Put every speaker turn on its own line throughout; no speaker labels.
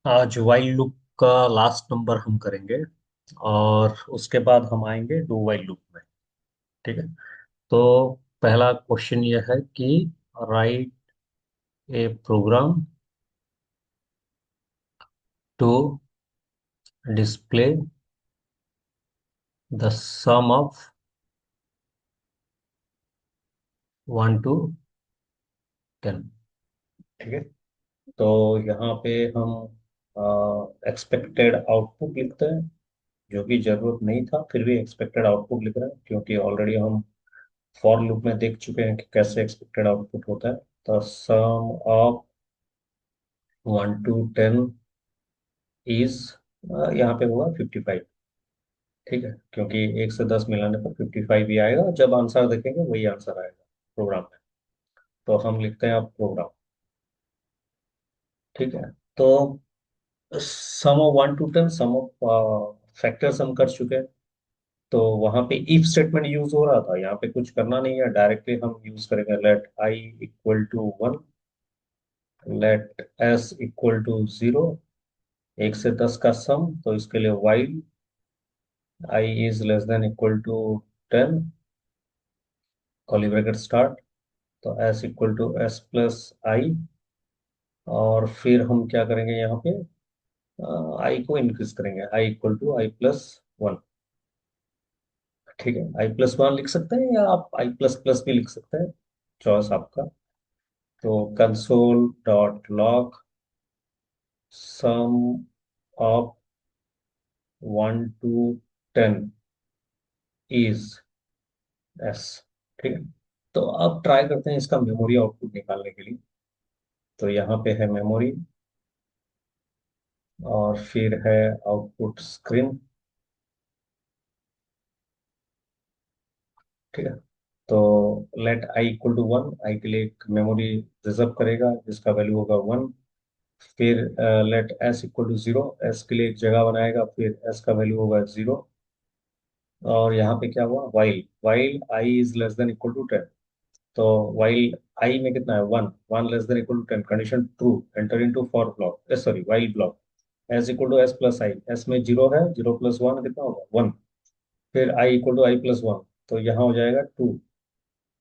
आज while loop का last number हम करेंगे और उसके बाद हम आएंगे डू while लूप में। ठीक है। तो पहला क्वेश्चन ये है कि write a program to display the sum of 1 to 10। ठीक है। तो यहाँ पे हम एक्सपेक्टेड आउटपुट लिखते हैं, जो कि जरूरत नहीं था, फिर भी एक्सपेक्टेड आउटपुट लिख रहे हैं क्योंकि ऑलरेडी हम फॉर लूप में देख चुके हैं कि कैसे एक्सपेक्टेड आउटपुट होता है। तो सम ऑफ 1 to 10 इज, यहाँ पे हुआ 55। ठीक है, क्योंकि 1 से 10 मिलाने पर 55 ही आएगा, जब आंसर देखेंगे वही आंसर आएगा प्रोग्राम में। तो हम लिखते हैं अब प्रोग्राम। ठीक है। तो sum of 1 to 10, sum of factors हम कर चुके हैं। तो वहां पे इफ स्टेटमेंट यूज हो रहा था, यहाँ पे कुछ करना नहीं है, डायरेक्टली हम यूज करेंगे let I equal to 1, let S equal to 0, 1 से 10 का सम। तो इसके लिए while I is less than equal to 10, curly bracket start. तो S equal to S plus I, और फिर हम क्या करेंगे यहाँ पे, आई को इंक्रीज करेंगे, I equal to I plus 1। ठीक है, आई प्लस 1 लिख सकते हैं या आप आई प्लस प्लस भी लिख सकते हैं, चॉइस आपका। तो console dot log sum of 1 to 10 is s. ठीक है। तो अब ट्राई करते हैं इसका मेमोरी आउटपुट निकालने के लिए। तो यहाँ पे है मेमोरी, और फिर है आउटपुट स्क्रीन। ठीक है। तो लेट आई इक्वल टू 1, आई के लिए एक मेमोरी रिजर्व करेगा जिसका वैल्यू होगा 1। फिर let S equal to 0, s के लिए एक जगह बनाएगा, फिर एस का वैल्यू होगा 0। और यहाँ पे क्या हुआ, while while I is less than equal to 10। तो वाइल आई में कितना है, 1, 1 less than equal to 10, condition true, enter into for block, sorry while block. S equal to S plus I, S में 0 है, 0 प्लस 1 कितना होगा, 1। फिर I equal to I plus 1, तो यहाँ हो जाएगा 2,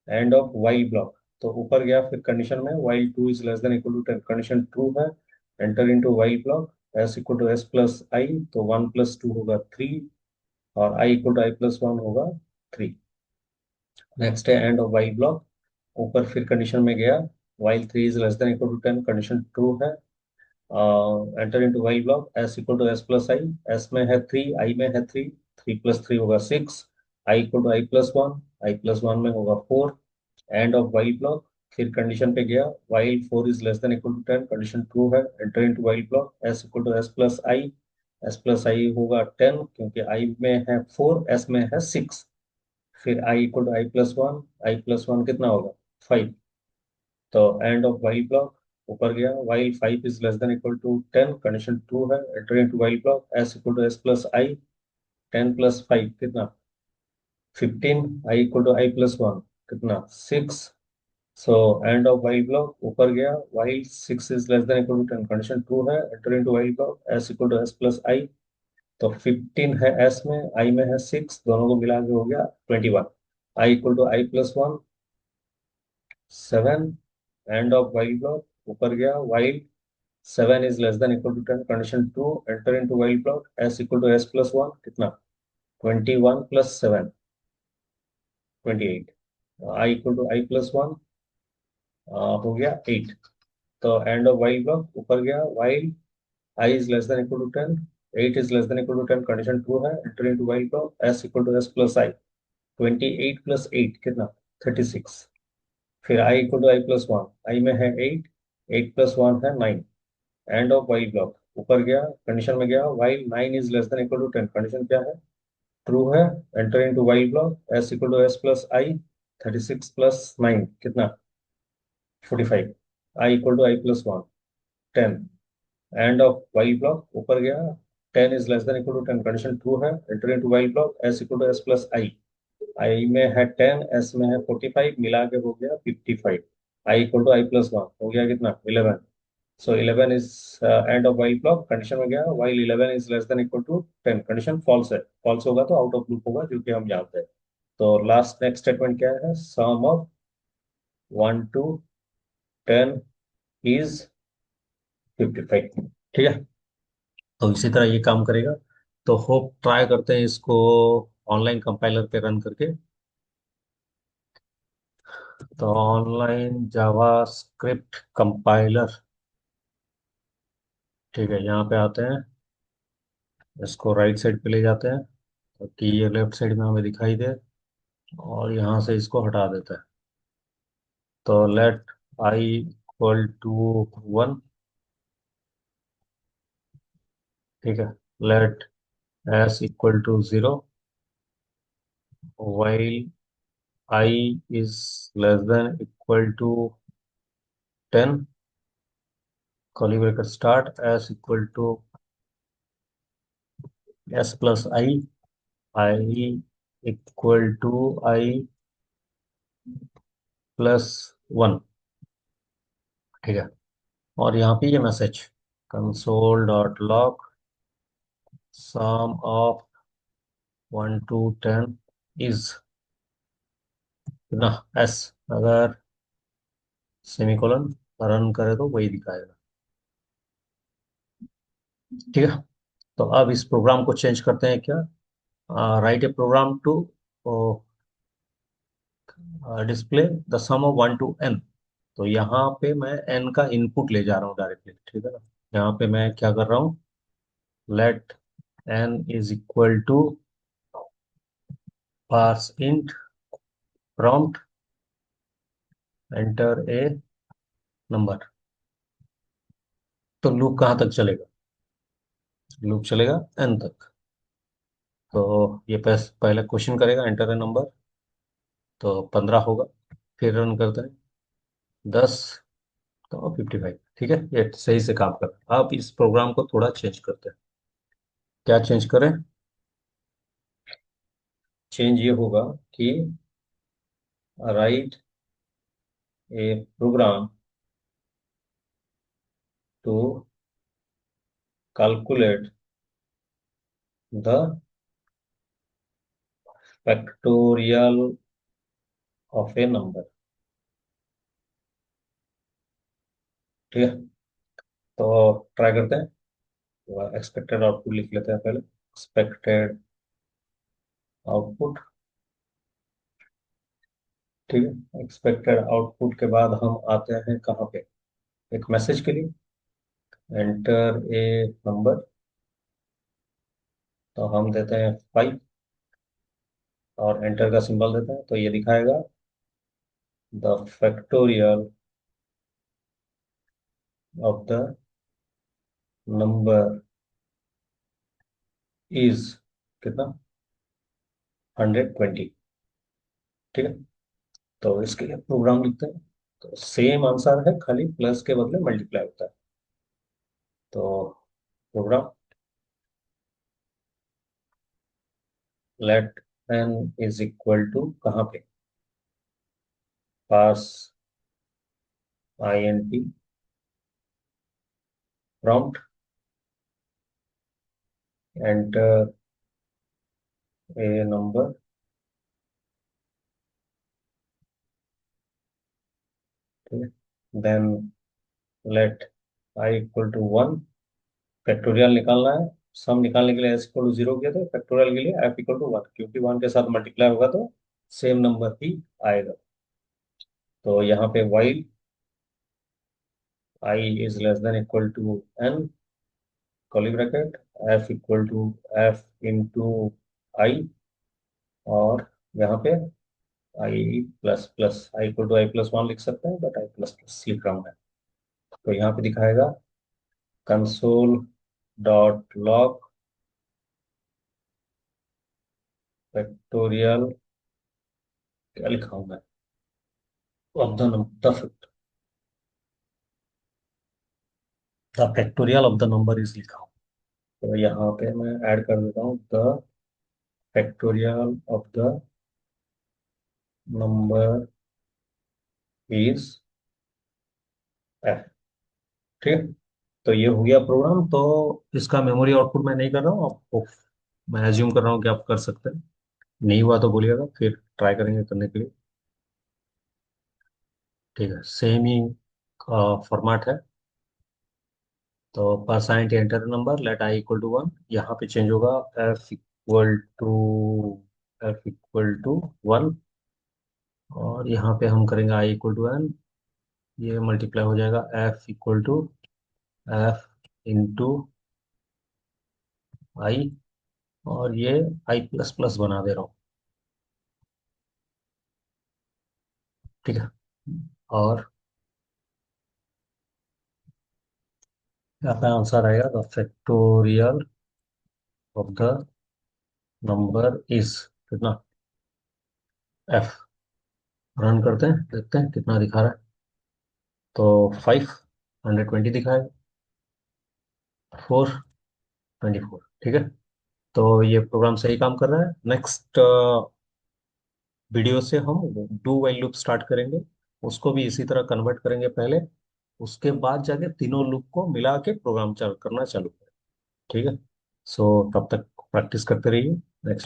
एंड ऑफ वाइल ब्लॉक। तो ऊपर गया, फिर कंडीशन में while 2 is less than equal to 10, condition true है, enter into while block. S equal to S plus I, तो 1 प्लस 2 होगा 3, और I equal to I plus 1 होगा 3। नेक्स्ट है एंड ऑफ वाइल ब्लॉक। ऊपर फिर कंडीशन में गया, while 3 is less than equal to 10, condition true है, enter into while block. S equal to S plus I, S में है 3, आई में है 3, 3 प्लस 3 होगा 6। I equal to I plus 1, I plus 1 में होगा 4, एंड ऑफ वाइल ब्लॉक। फिर condition पे गया, while 4 is less than equal to 10, condition true है, enter into while block. S equal to S plus I, S plus I होगा 10, क्योंकि आई में है 4, एस में है 6। फिर I equal to I plus 1, I plus 1 कितना होगा, 5। तो एंड ऑफ वाइल ब्लॉक। ऊपर गया, while 5 is less than equal to 10, condition true है, enter into while block. S equal to S plus I, 10 plus 5 कितना, 15। I equal to I plus 1 कितना, 6। So end of while block. ऊपर गया, while 6 is less than equal to 10, condition true है, enter into while block. S equal to S plus I, तो 15 है S में, आई में है 6, दोनों को मिला के हो गया 21। I equal to I plus 1, 7। End of while block. ऊपर गया, while 7 is less than equal to 10, condition true, enter into while block. S equal to S plus 1 कितना, 21 plus 7, 28। I equal to I plus 1 हो गया 8। तो and of while block. ऊपर गया, while I is less than equal to 10, 8 is less than equal to 10, condition true है, enter into while block. S equal to S plus I, 28 plus 8 कितना, 36। फिर I equal to I plus 1, I में है 8, 8 plus 1 है 9। End of while block. ऊपर गया, condition में गया, while 9 is less than equal to 10, condition क्या है, ट्रू है, enter into while block. S equal to S plus I, 36 plus 9 कितना, 45। I equal to I plus 1, 10। End of while block. ऊपर गया, 10 is less than equal to 10, condition true है, enter into while block. S equal to S plus I, I में है 10, S में है 45, मिला के हो गया 55। I equal to I plus 1 हो गया कितना, 11। So 11 is end of while block, condition में गया while 11 is less than equal to 10, condition false है, फॉल्स होगा तो आउट ऑफ लूप होगा जो कि हम जानते हैं। तो लास्ट नेक्स्ट स्टेटमेंट क्या है, सम ऑफ 1 टू 10 इज 55। ठीक है, तो इसी तरह ये काम करेगा। तो होप ट्राई करते हैं इसको ऑनलाइन कंपाइलर पे रन करके। तो ऑनलाइन जावा स्क्रिप्ट कंपाइलर, ठीक है, यहाँ पे आते हैं, इसको राइट साइड पे ले जाते हैं ताकि ये लेफ्ट साइड में हमें दिखाई दे, और यहाँ से इसको हटा देते हैं। तो लेट आई इक्वल टू 1, ठीक है, let S equal to 0, while I is less than equal to 10, curly bracket start, s equal to s plus I equal to I plus 1, ठीक है। और यहाँ पे ये message console dot log sum of 1 to 10 is ना s, अगर semicolon run करे तो वही दिखाएगा। ठीक है, तो अब इस प्रोग्राम को चेंज करते हैं क्या, write a program to display the sum of 1 to n। तो यहाँ पे मैं n का इनपुट ले जा रहा हूँ डायरेक्टली, ठीक है ना। यहाँ पे मैं क्या कर रहा हूँ, let n is equal to parse int prompt enter a number. तो लूप कहाँ तक चलेगा, लूप चलेगा n तक। तो ये पहले क्वेश्चन करेगा एंटर ए नंबर, तो 15 होगा, फिर रन करते हैं 10, तो 55। ठीक है, ये सही से काम कर रहा है। अब इस प्रोग्राम को थोड़ा चेंज करते हैं। क्या चेंज करें, चेंज ये होगा कि write a program to calculate the factorial of a number. ठीक है, तो ट्राई करते हैं, एक्सपेक्टेड आउटपुट लिख लेते हैं पहले, एक्सपेक्टेड आउटपुट। ठीक है, एक्सपेक्टेड आउटपुट के बाद हम आते हैं कहाँ पे, एक मैसेज के लिए, एंटर ए नंबर। तो हम देते हैं 5 और एंटर का सिंबल देते हैं, तो ये दिखाएगा the factorial of the number is कितना, 120। ठीक है, तो इसके लिए प्रोग्राम लिखते हैं। तो सेम आंसर है, खाली प्लस के बदले मल्टीप्लाई होता है। तो program let n is equal to कहाँ पे, parse int prompt enter a number. ठीक है, then let I equal to 1, factorial निकालना है। सम निकालने के लिए s इक्वल टू 0 किया था, फैक्टोरियल के लिए f इक्वल टू 1, क्योंकि 1 के साथ मल्टीप्लाई होगा तो सेम नंबर ही आएगा। तो यहाँ पे while I is less than equal to n, curly bracket, f equal to f into I, और यहाँ पे I plus plus, I equal to I plus 1 लिख सकते हैं, बट आई प्लस प्लस लिख रहा हूँ मैं। तो यहाँ पे दिखाएगा कंसोल डॉट लॉग फैक्टोरियल, क्या लिखा हूँ मैं, of the number, the factorial of the number is लिखा हूँ। तो यहाँ पे मैं ऐड कर देता हूँ the factorial of the number is F. ठीक है। तो ये हो गया प्रोग्राम। तो इसका मेमोरी आउटपुट मैं नहीं कर रहा हूँ आपको, मैं एज्यूम कर रहा हूँ कि आप कर सकते हैं। नहीं हुआ तो बोलिएगा, फिर ट्राई करेंगे करने के लिए। ठीक है, सेम ही फॉर्मेट है। तो percent enter number let I equal to one, यहाँ पे चेंज होगा एफ इक्वल टू वन। और यहाँ पे हम करेंगे आई इक्वल टू एन, ये मल्टीप्लाई हो जाएगा F equal to F into I, और ये आई प्लस प्लस बना दे रहा हूँ। ठीक है। और यहाँ पे आंसर आएगा the factorial of the number is कितना, एफ। रन करते हैं, देखते हैं कितना दिखा रहा है। तो 520 दिखाएगा, 424। ठीक है। तो ये प्रोग्राम सही काम कर रहा है। नेक्स्ट वीडियो से हम डू वाइल लूप स्टार्ट करेंगे, उसको भी इसी तरह कन्वर्ट करेंगे पहले, उसके बाद जाके तीनों लूप को मिला के प्रोग्राम करना चालू करें। ठीक है। सो तब तक प्रैक्टिस करते रहिए। नेक्स्ट